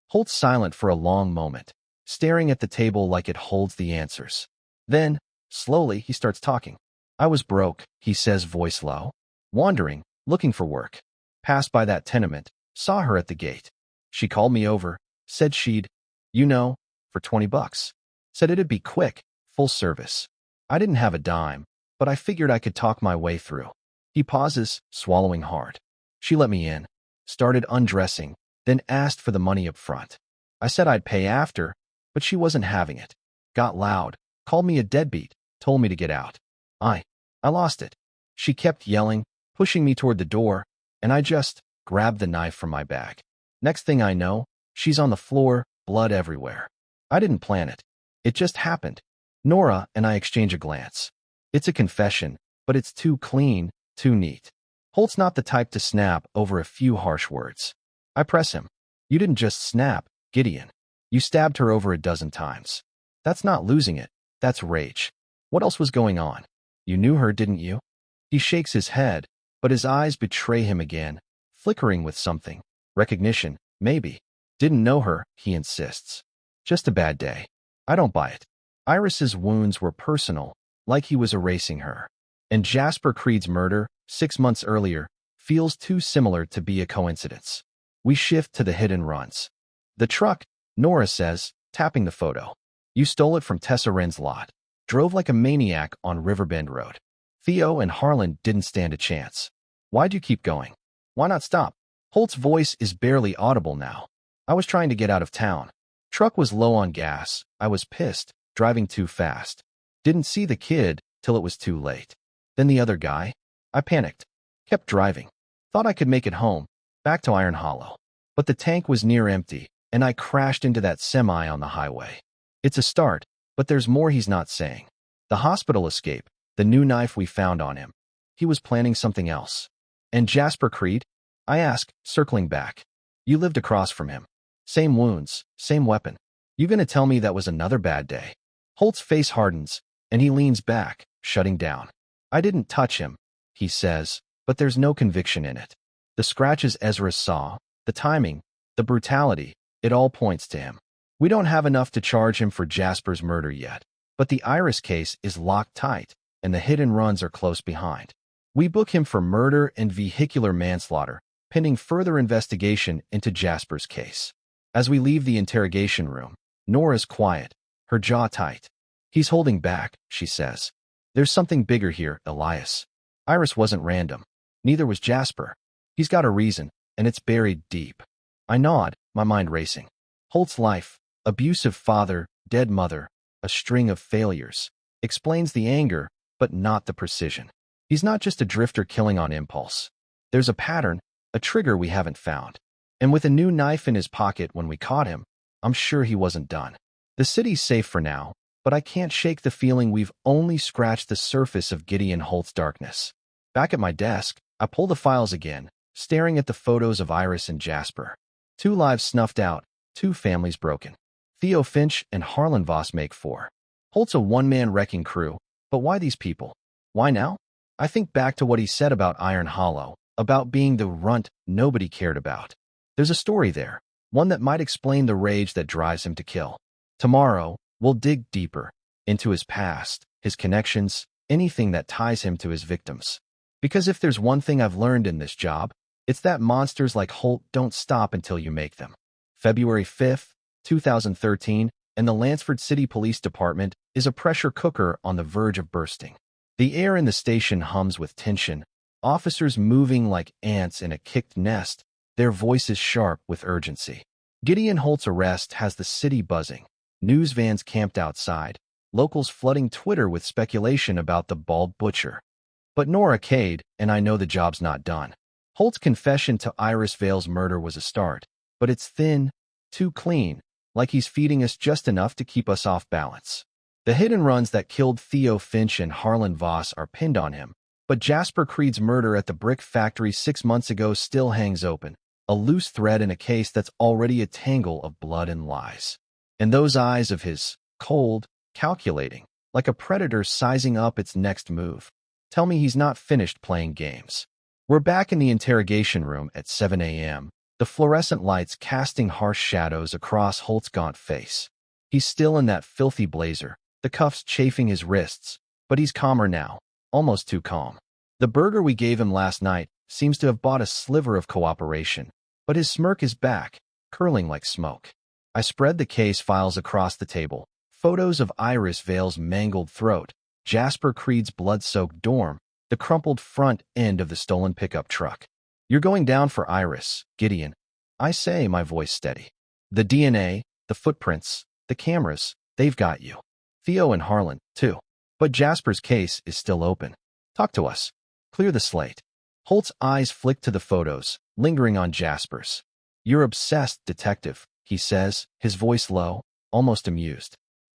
Holt's silent for a long moment, staring at the table like it holds the answers. Then, slowly, he starts talking. I was broke, he says, voice low. Wandering, looking for work. Passed by that tenement, saw her at the gate. She called me over, said she'd, for $20. Said it'd be quick, full service. I didn't have a dime, but I figured I could talk my way through. He pauses, swallowing hard. She let me in, started undressing, then asked for the money up front. I said I'd pay after, but she wasn't having it. Got loud, called me a deadbeat, told me to get out. I lost it. She kept yelling, pushing me toward the door, and I just grabbed the knife from my bag. Next thing I know, she's on the floor, blood everywhere. I didn't plan it. It just happened. Nora and I exchange a glance. It's a confession, but it's too clean, too neat. Holt's not the type to snap over a few harsh words. I press him. You didn't just snap, Gideon. You stabbed her over a dozen times. That's not losing it. That's rage. What else was going on? You knew her, didn't you? He shakes his head, but his eyes betray him again, flickering with something. Recognition, maybe. Didn't know her, he insists. Just a bad day. I don't buy it. Iris's wounds were personal, like he was erasing her. And Jasper Creed's murder, 6 months earlier, feels too similar to be a coincidence. We shift to the hit and runs. The truck, Nora says, tapping the photo. You stole it from Tessa Wren's lot. Drove like a maniac on Riverbend Road. Theo and Harlan didn't stand a chance. Why'd you keep going? Why not stop? Holt's voice is barely audible now. I was trying to get out of town. Truck was low on gas. I was pissed, driving too fast. Didn't see the kid till it was too late. Then the other guy. I panicked. Kept driving. Thought I could make it home, back to Iron Hollow. But the tank was near empty, and I crashed into that semi on the highway. It's a start, but there's more he's not saying. The hospital escape, the new knife we found on him. He was planning something else. And Jasper Creed? I ask, circling back. You lived across from him. Same wounds, same weapon. You gonna tell me that was another bad day? Holt's face hardens, and he leans back, shutting down. I didn't touch him, he says, but there's no conviction in it. The scratches Ezra saw, the timing, the brutality, it all points to him. We don't have enough to charge him for Jasper's murder yet, but the Iris case is locked tight, and the hit and runs are close behind. We book him for murder and vehicular manslaughter, pending further investigation into Jasper's case. As we leave the interrogation room, Nora's quiet, her jaw tight. He's holding back, she says. There's something bigger here, Elias. Iris wasn't random. Neither was Jasper. He's got a reason, and it's buried deep. I nod, my mind racing. Holt's life, abusive father, dead mother, a string of failures, explains the anger, but not the precision. He's not just a drifter killing on impulse. There's a pattern, a trigger we haven't found. And with a new knife in his pocket when we caught him, I'm sure he wasn't done. The city's safe for now, but I can't shake the feeling we've only scratched the surface of Gideon Holt's darkness. Back at my desk, I pull the files again, staring at the photos of Iris and Jasper. 2 lives snuffed out, 2 families broken. Theo Finch and Harlan Voss make 4. Holt's a one-man wrecking crew, but why these people? Why now? I think back to what he said about Iron Hollow, about being the runt nobody cared about. There's a story there, one that might explain the rage that drives him to kill. Tomorrow, we'll dig deeper into his past, his connections, anything that ties him to his victims. Because if there's one thing I've learned in this job, it's that monsters like Holt don't stop until you make them. February 5th, 2013, and the Lansford City Police Department is a pressure cooker on the verge of bursting. The air in the station hums with tension, officers moving like ants in a kicked nest, their voices sharp with urgency. Gideon Holt's arrest has the city buzzing, news vans camped outside, locals flooding Twitter with speculation about the bald butcher. But Nora Cade, and I know the job's not done. Holt's confession to Iris Vale's murder was a start, but it's thin, too clean, like he's feeding us just enough to keep us off balance. The hit and runs that killed Theo Finch and Harlan Voss are pinned on him, but Jasper Creed's murder at the brick factory 6 months ago still hangs open, a loose thread in a case that's already a tangle of blood and lies. And those eyes of his, cold, calculating, like a predator sizing up its next move. Tell me he's not finished playing games. We're back in the interrogation room at 7 a.m., the fluorescent lights casting harsh shadows across Holt's gaunt face. He's still in that filthy blazer, the cuffs chafing his wrists, but he's calmer now, almost too calm. The burger we gave him last night seems to have bought a sliver of cooperation, but his smirk is back, curling like smoke. I spread the case files across the table, photos of Iris Vale's mangled throat, Jasper Creed's blood-soaked dorm, the crumpled front end of the stolen pickup truck. You're going down for Iris, Gideon. I say, my voice steady. The DNA, the footprints, the cameras, they've got you. Theo and Harlan, too. But Jasper's case is still open. Talk to us. Clear the slate. Holt's eyes flick to the photos, lingering on Jasper's. You're obsessed, detective, he says, his voice low, almost amused.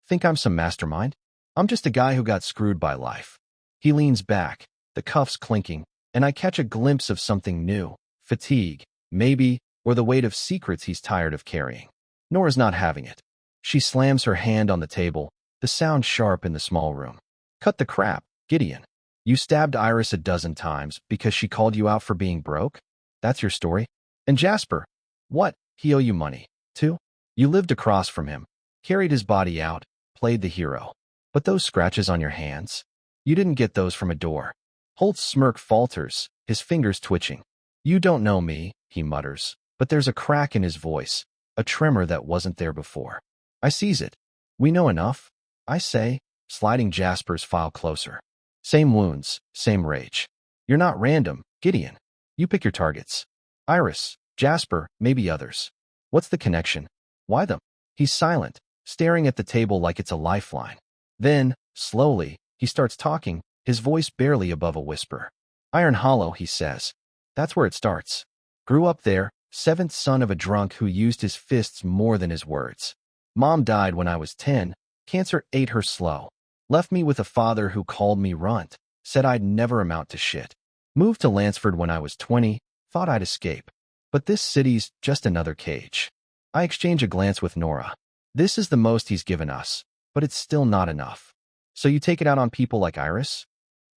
Think I'm some mastermind? I'm just a guy who got screwed by life. He leans back, the cuffs clinking, and I catch a glimpse of something new. Fatigue, maybe, or the weight of secrets he's tired of carrying. Nora's not having it. She slams her hand on the table, the sound sharp in the small room. Cut the crap, Gideon. You stabbed Iris a dozen times because she called you out for being broke? That's your story? And Jasper? What? He owe you money, too? You lived across from him, carried his body out, played the hero. But those scratches on your hands? You didn't get those from a door. Holt's smirk falters, his fingers twitching. You don't know me, he mutters, but there's a crack in his voice, a tremor that wasn't there before. I seize it. We know enough, I say, sliding Jasper's file closer. Same wounds, same rage. You're not random, Gideon. You pick your targets. Iris, Jasper, maybe others. What's the connection? Why them? He's silent, staring at the table like it's a lifeline. Then, slowly, he starts talking, his voice barely above a whisper. Iron Hollow, he says. That's where it starts. Grew up there, seventh son of a drunk who used his fists more than his words. Mom died when I was 10. Cancer ate her slow. Left me with a father who called me runt, said I'd never amount to shit. Moved to Lansford when I was 20, thought I'd escape. But this city's just another cage. I exchange a glance with Nora. This is the most he's given us, but it's still not enough. So you take it out on people like Iris?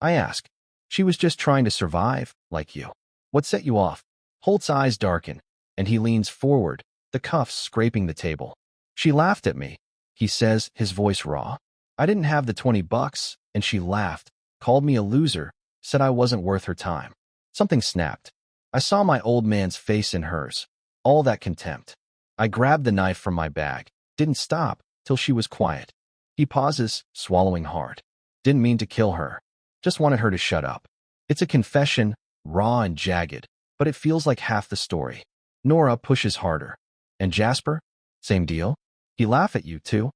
I ask. She was just trying to survive, like you. What set you off? Holt's eyes darken, and he leans forward, the cuffs scraping the table. She laughed at me, he says, his voice raw. I didn't have the $20, and she laughed, called me a loser, said I wasn't worth her time. Something snapped. I saw my old man's face in hers, all that contempt. I grabbed the knife from my bag, didn't stop till she was quiet. He pauses, swallowing hard. Didn't mean to kill her, just wanted her to shut up. It's a confession, raw and jagged, but it feels like half the story. Nora pushes harder. And Jasper? Same deal? He laugh at you, too?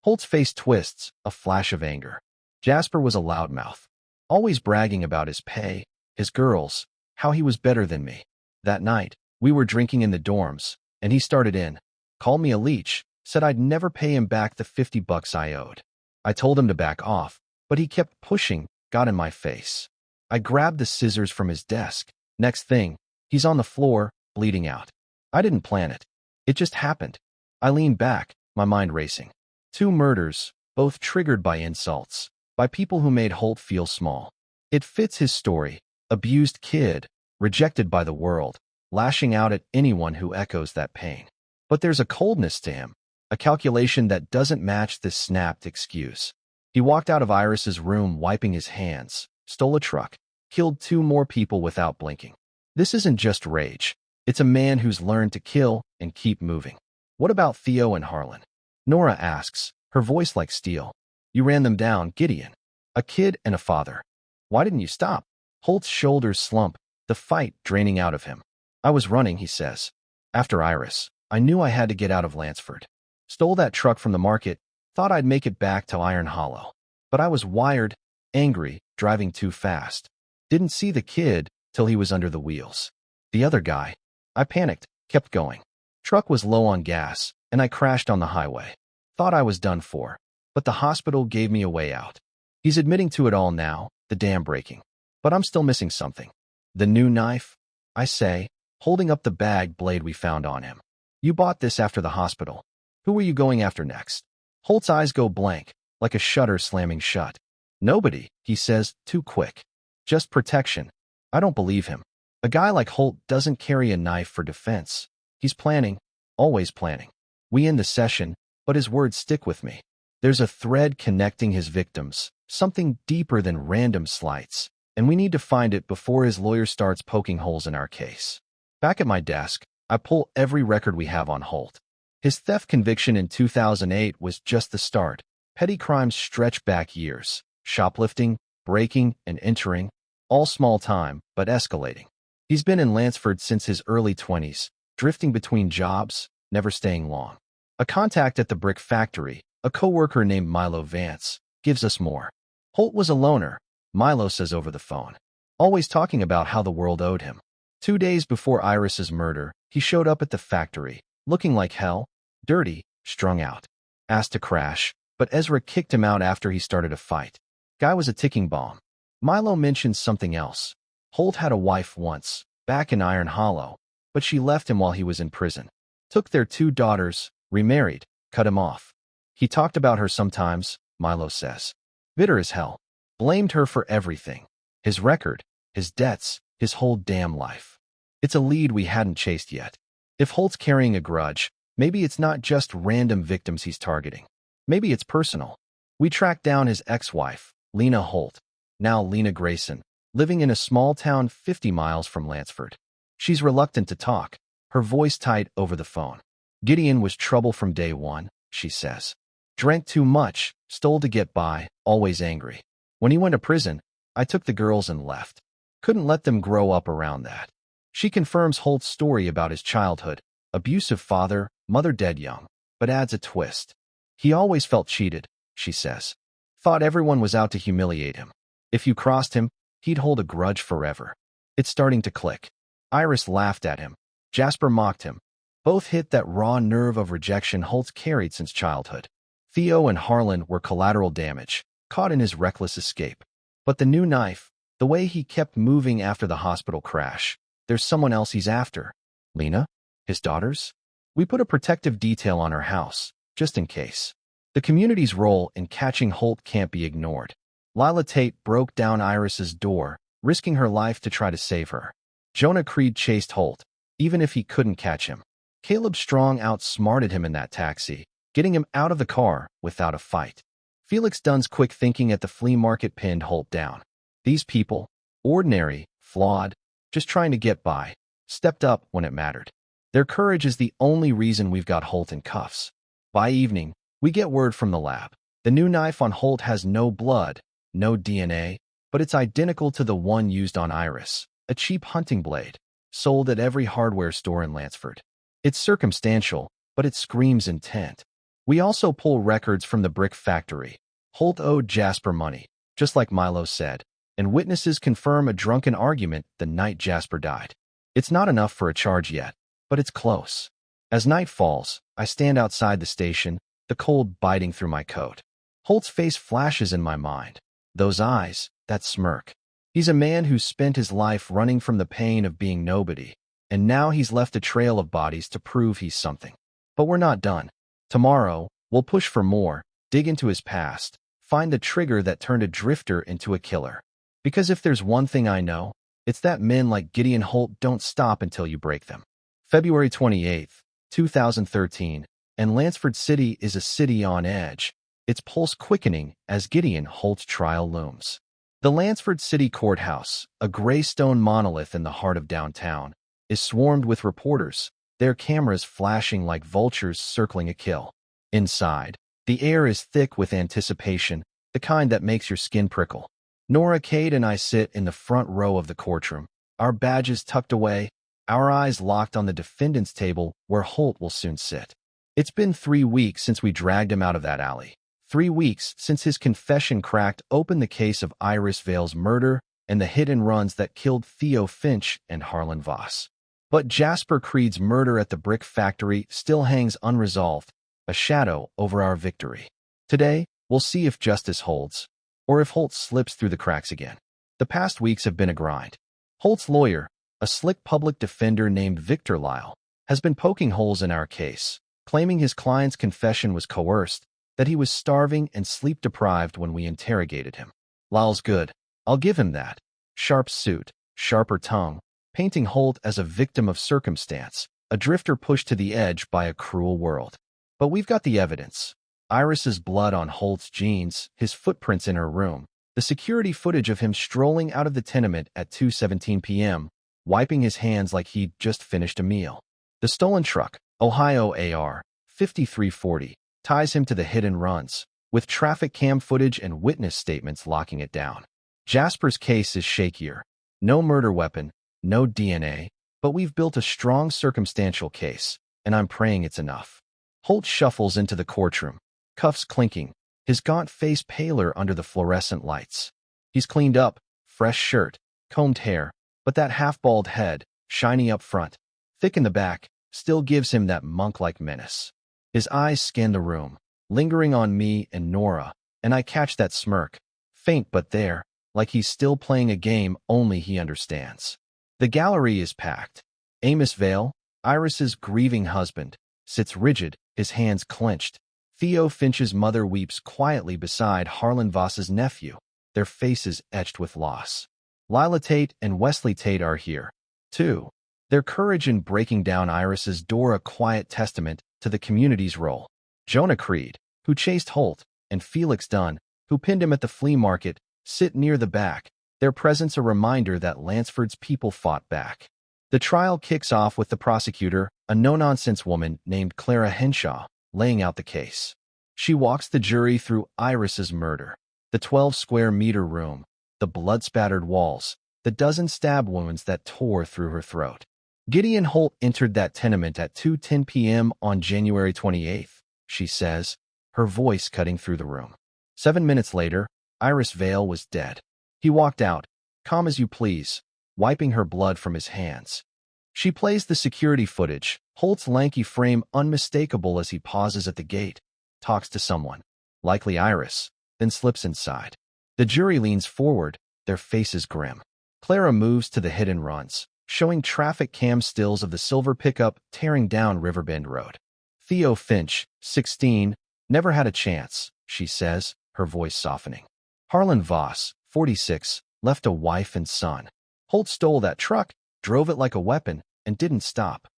Holt's face twists, a flash of anger. Jasper was a loudmouth, always bragging about his pay, his girls, how he was better than me. That night, we were drinking in the dorms, and he started in, called me a leech, said I'd never pay him back the $50 I owed. I told him to back off, but he kept pushing, got in my face. I grabbed the scissors from his desk. Next thing, he's on the floor, bleeding out. I didn't plan it. It just happened. I leaned back, my mind racing. 2 murders, both triggered by insults, by people who made Holt feel small. It fits his story. Abused kid, rejected by the world, lashing out at anyone who echoes that pain. But there's a coldness to him, a calculation that doesn't match this snapped excuse. He walked out of Iris's room wiping his hands, stole a truck, killed 2 more people without blinking. This isn't just rage. It's a man who's learned to kill and keep moving. What about Theo and Harlan? Nora asks, her voice like steel. You ran them down, Gideon. A kid and a father. Why didn't you stop? Holt's shoulders slump, the fight draining out of him. I was running, he says. After Iris, I knew I had to get out of Lansford. Stole that truck from the market, thought I'd make it back to Iron Hollow. But I was wired, angry, driving too fast. Didn't see the kid till he was under the wheels. The other guy. I panicked, kept going. Truck was low on gas, and I crashed on the highway. Thought I was done for, but the hospital gave me a way out. He's admitting to it all now, the dam breaking. But I'm still missing something. The new knife? I say, holding up the bag blade we found on him. You bought this after the hospital. Who were you going after next? Holt's eyes go blank, like a shutter slamming shut. Nobody, he says, too quick. Just protection. I don't believe him. A guy like Holt doesn't carry a knife for defense. He's planning, always planning. We end the session, but his words stick with me. There's a thread connecting his victims, something deeper than random slights, and we need to find it before his lawyer starts poking holes in our case. Back at my desk, I pull every record we have on Holt. His theft conviction in 2008 was just the start. Petty crimes stretch back years. Shoplifting, breaking, and entering, all small time, but escalating. He's been in Lansford since his early 20s, drifting between jobs, never staying long. A contact at the brick factory, a coworker named Milo Vance, gives us more. Holt was a loner, Milo says over the phone, always talking about how the world owed him. 2 days before Iris's murder, he showed up at the factory, looking like hell, dirty, strung out. Asked to crash, but Ezra kicked him out after he started a fight. Guy was a ticking bomb. Milo mentions something else. Holt had a wife once, back in Iron Hollow, but she left him while he was in prison. Took their 2 daughters, remarried, cut him off. He talked about her sometimes, Milo says. Bitter as hell. Blamed her for everything. His record, his debts, his whole damn life. It's a lead we hadn't chased yet. If Holt's carrying a grudge, maybe it's not just random victims he's targeting. Maybe it's personal. We tracked down his ex-wife, Lena Holt, now Lena Grayson, living in a small town 50 miles from Lansford. She's reluctant to talk, her voice tight over the phone. Gideon was trouble from day one, she says. Drank too much, stole to get by, always angry. When he went to prison, I took the girls and left. Couldn't let them grow up around that. She confirms Holt's story about his childhood, abusive father, mother dead young, but adds a twist. He always felt cheated, she says. Thought everyone was out to humiliate him. If you crossed him, he'd hold a grudge forever. It's starting to click. Iris laughed at him. Jasper mocked him. Both hit that raw nerve of rejection Holt's carried since childhood. Theo and Harlan were collateral damage, caught in his reckless escape. But the new knife, the way he kept moving after the hospital crash, there's someone else he's after. Lena? His daughters? We put a protective detail on her house, just in case. The community's role in catching Holt can't be ignored. Lila Tate broke down Iris's door, risking her life to try to save her. Jonah Creed chased Holt, even if he couldn't catch him. Caleb Strong outsmarted him in that taxi, getting him out of the car without a fight. Felix Dunn's quick thinking at the flea market pinned Holt down. These people, ordinary, flawed, just trying to get by, stepped up when it mattered. Their courage is the only reason we've got Holt in cuffs. By evening, we get word from the lab. The new knife on Holt has no blood, no DNA, but it's identical to the one used on Iris, a cheap hunting blade, sold at every hardware store in Lansford. It's circumstantial, but it screams intent. We also pull records from the brick factory. Holt owed Jasper money, just like Milo said, and witnesses confirm a drunken argument the night Jasper died. It's not enough for a charge yet, but it's close. As night falls, I stand outside the station, the cold biting through my coat. Holt's face flashes in my mind. Those eyes, that smirk. He's a man who's spent his life running from the pain of being nobody, and now he's left a trail of bodies to prove he's something. But we're not done. Tomorrow, we'll push for more, dig into his past, find the trigger that turned a drifter into a killer. Because if there's one thing I know, it's that men like Gideon Holt don't stop until you break them. February 28th, 2013, and Lansford City is a city on edge, its pulse quickening as Gideon Holt's trial looms. The Lansford City Courthouse, a gray stone monolith in the heart of downtown, is swarmed with reporters, their cameras flashing like vultures circling a kill. Inside, the air is thick with anticipation, the kind that makes your skin prickle. Nora, Cade, and I sit in the front row of the courtroom, our badges tucked away, our eyes locked on the defendant's table where Holt will soon sit. It's been 3 weeks since we dragged him out of that alley. 3 weeks since his confession cracked open the case of Iris Vale's murder and the hit-and-runs that killed Theo Finch and Harlan Voss. But Jasper Creed's murder at the brick factory still hangs unresolved, a shadow over our victory. Today, we'll see if justice holds, or if Holt slips through the cracks again. The past weeks have been a grind. Holt's lawyer, a slick public defender named Victor Lyle, has been poking holes in our case, claiming his client's confession was coerced, that he was starving and sleep-deprived when we interrogated him. Lyle's good. I'll give him that. Sharp suit, sharper tongue, painting Holt as a victim of circumstance, a drifter pushed to the edge by a cruel world. But we've got the evidence. Iris's blood on Holt's jeans, his footprints in her room, the security footage of him strolling out of the tenement at 2:17 p.m., wiping his hands like he'd just finished a meal. The stolen truck, Ohio AR 5340, ties him to the hit-and-runs, with traffic cam footage and witness statements locking it down. Jasper's case is shakier. No murder weapon, no DNA, but we've built a strong circumstantial case, and I'm praying it's enough. Holt shuffles into the courtroom, cuffs clinking, his gaunt face paler under the fluorescent lights. He's cleaned up, fresh shirt, combed hair, but that half-bald head, shiny up front, thick in the back, still gives him that monk-like menace. His eyes scan the room, lingering on me and Nora, and I catch that smirk, faint but there, like he's still playing a game only he understands. The gallery is packed. Amos Vale, Iris's grieving husband, sits rigid, his hands clenched. Theo Finch's mother weeps quietly beside Harlan Voss's nephew, their faces etched with loss. Lila Tate and Wesley Tate are here, too. Their courage in breaking down Iris's door a quiet testament to the community's role. Jonah Creed, who chased Holt, and Felix Dunn, who pinned him at the flea market, sit near the back, their presence a reminder that Lansford's people fought back. The trial kicks off with the prosecutor, a no-nonsense woman named Clara Henshaw, laying out the case. She walks the jury through Iris's murder, the 12-square-meter room, the blood-spattered walls, the dozen stab wounds that tore through her throat. Gideon Holt entered that tenement at 2:10 p.m. on January 28th, she says, her voice cutting through the room. 7 minutes later, Iris Vale was dead. He walked out, calm as you please, wiping her blood from his hands. She plays the security footage, Holt's lanky frame unmistakable as he pauses at the gate, talks to someone, likely Iris, then slips inside. The jury leans forward, their faces grim. Clara moves to the hit and runs, showing traffic cam stills of the silver pickup tearing down Riverbend Road. Theo Finch, 16, never had a chance, she says, her voice softening. Harlan Voss, 46, left a wife and son. Holt stole that truck, drove it like a weapon, and didn't stop.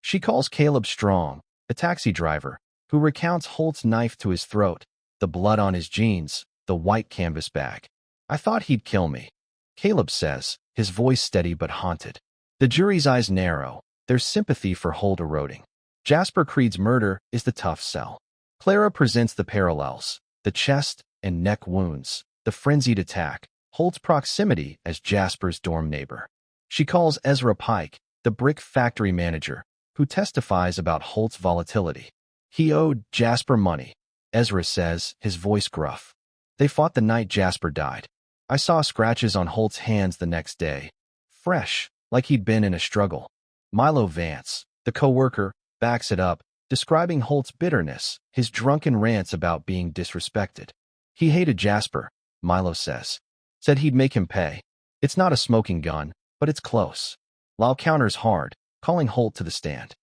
She calls Caleb Strong, the taxi driver, who recounts Holt's knife to his throat, the blood on his jeans, the white canvas bag. I thought he'd kill me. Caleb says, his voice steady but haunted. The jury's eyes narrow, their sympathy for Holt eroding. Jasper Creed's murder is the tough sell. Clara presents the parallels, the chest and neck wounds, the frenzied attack, Holt's proximity as Jasper's dorm neighbor. She calls Ezra Pike, the brick factory manager, who testifies about Holt's volatility. He owed Jasper money, Ezra says, his voice gruff. They fought the night Jasper died. I saw scratches on Holt's hands the next day, fresh, like he'd been in a struggle. Milo Vance, the co-worker, backs it up, describing Holt's bitterness, his drunken rants about being disrespected. He hated Jasper, Milo says. Said he'd make him pay. It's not a smoking gun, but it's close. Lyle counters hard, calling Holt to the stand.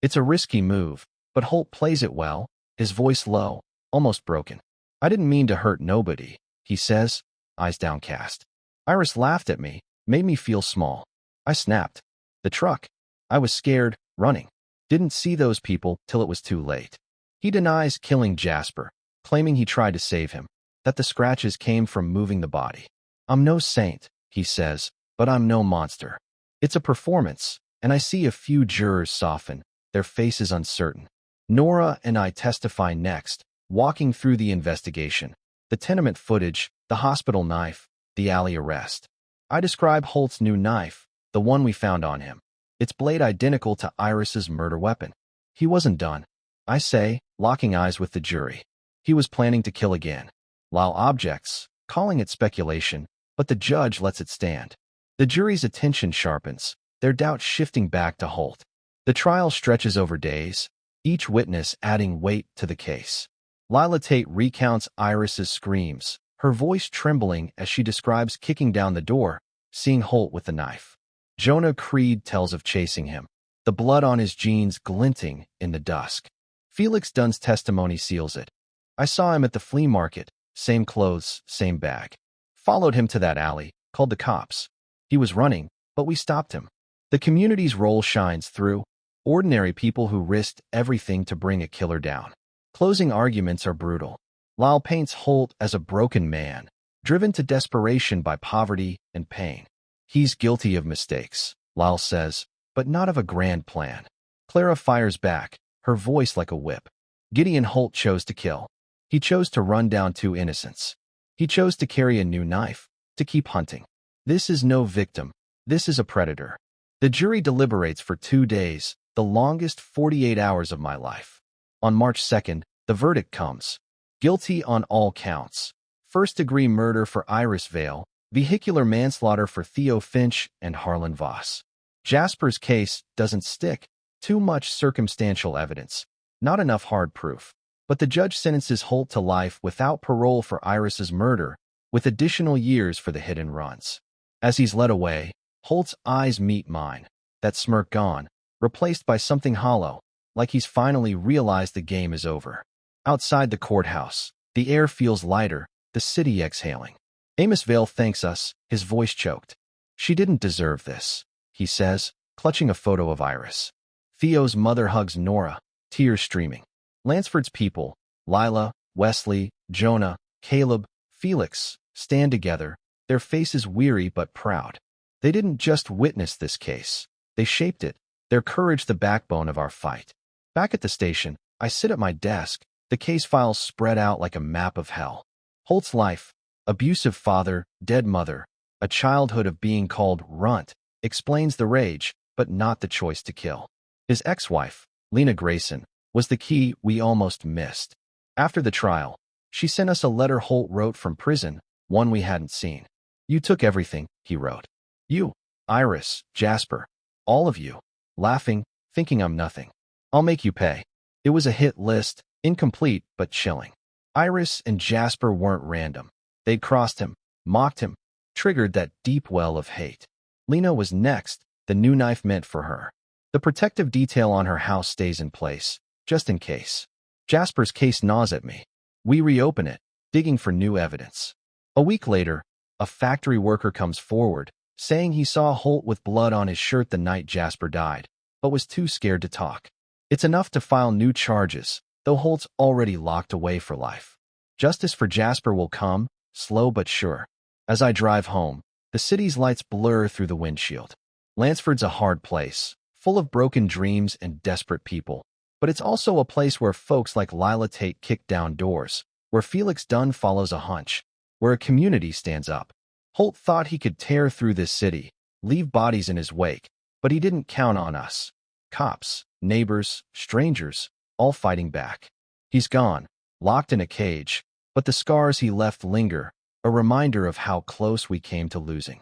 It's a risky move, but Holt plays it well, his voice low, almost broken. I didn't mean to hurt nobody, he says, eyes downcast. Iris laughed at me, made me feel small. I snapped. The truck. I was scared, running. Didn't see those people till it was too late. He denies killing Jasper, claiming he tried to save him, that the scratches came from moving the body. I'm no saint, he says, but I'm no monster. It's a performance, and I see a few jurors soften, their faces uncertain. Nora and I testify next, walking through the investigation, the tenement footage, the hospital knife, the alley arrest. I describe Holt's new knife, the one we found on him. Its blade identical to Iris's murder weapon. He wasn't done, I say, locking eyes with the jury. He was planning to kill again. Lyle objects, calling it speculation, but the judge lets it stand. The jury's attention sharpens, their doubt shifting back to Holt. The trial stretches over days, each witness adding weight to the case. Lila Tate recounts Iris's screams, her voice trembling as she describes kicking down the door, seeing Holt with the knife. Jonah Creed tells of chasing him, the blood on his jeans glinting in the dusk. Felix Dunn's testimony seals it. I saw him at the flea market, same clothes, same bag. Followed him to that alley, called the cops. He was running, but we stopped him. The community's role shines through, ordinary people who risked everything to bring a killer down. Closing arguments are brutal. Lyle paints Holt as a broken man, driven to desperation by poverty and pain. He's guilty of mistakes, Lyle says, but not of a grand plan. Clara fires back, her voice like a whip. Gideon Holt chose to kill. He chose to run down two innocents. He chose to carry a new knife, to keep hunting. This is no victim. This is a predator. The jury deliberates for 2 days, the longest 48 hours of my life. On March 2nd, the verdict comes. Guilty on all counts. First-degree murder for Iris Vale, vehicular manslaughter for Theo Finch and Harlan Voss. Jasper's case doesn't stick. Too much circumstantial evidence. Not enough hard proof. But the judge sentences Holt to life without parole for Iris's murder, with additional years for the hit and runs. As he's led away, Holt's eyes meet mine, that smirk gone, replaced by something hollow, like he's finally realized the game is over. Outside the courthouse, the air feels lighter, the city exhaling. Amos Vale thanks us, his voice choked. She didn't deserve this, he says, clutching a photo of Iris. Theo's mother hugs Nora, tears streaming. Lansford's people, Lila, Wesley, Jonah, Caleb, Felix, stand together, their faces weary but proud. They didn't just witness this case. They shaped it, their courage the backbone of our fight. Back at the station, I sit at my desk, the case files spread out like a map of hell. Holt's life, abusive father, dead mother, a childhood of being called runt, explains the rage, but not the choice to kill. His ex-wife, Lena Grayson, was the key we almost missed. After the trial, she sent us a letter Holt wrote from prison, one we hadn't seen. "You took everything," he wrote. "You, Iris, Jasper, all of you," laughing, thinking I'm nothing. "I'll make you pay." It was a hit list, incomplete but chilling. Iris and Jasper weren't random. They'd crossed him, mocked him, triggered that deep well of hate. Lena was next, the new knife meant for her. The protective detail on her house stays in place, just in case. Jasper's case gnaws at me. We reopen it, digging for new evidence. A week later, a factory worker comes forward, saying he saw Holt with blood on his shirt the night Jasper died, but was too scared to talk. It's enough to file new charges, though Holt's already locked away for life. Justice for Jasper will come, slow but sure. As I drive home, the city's lights blur through the windshield. Lansford's a hard place, full of broken dreams and desperate people. But it's also a place where folks like Lila Tate kick down doors, where Felix Dunn follows a hunch, where a community stands up. Holt thought he could tear through this city, leave bodies in his wake, but he didn't count on us. Cops, neighbors, strangers, all fighting back. He's gone, locked in a cage, but the scars he left linger, a reminder of how close we came to losing.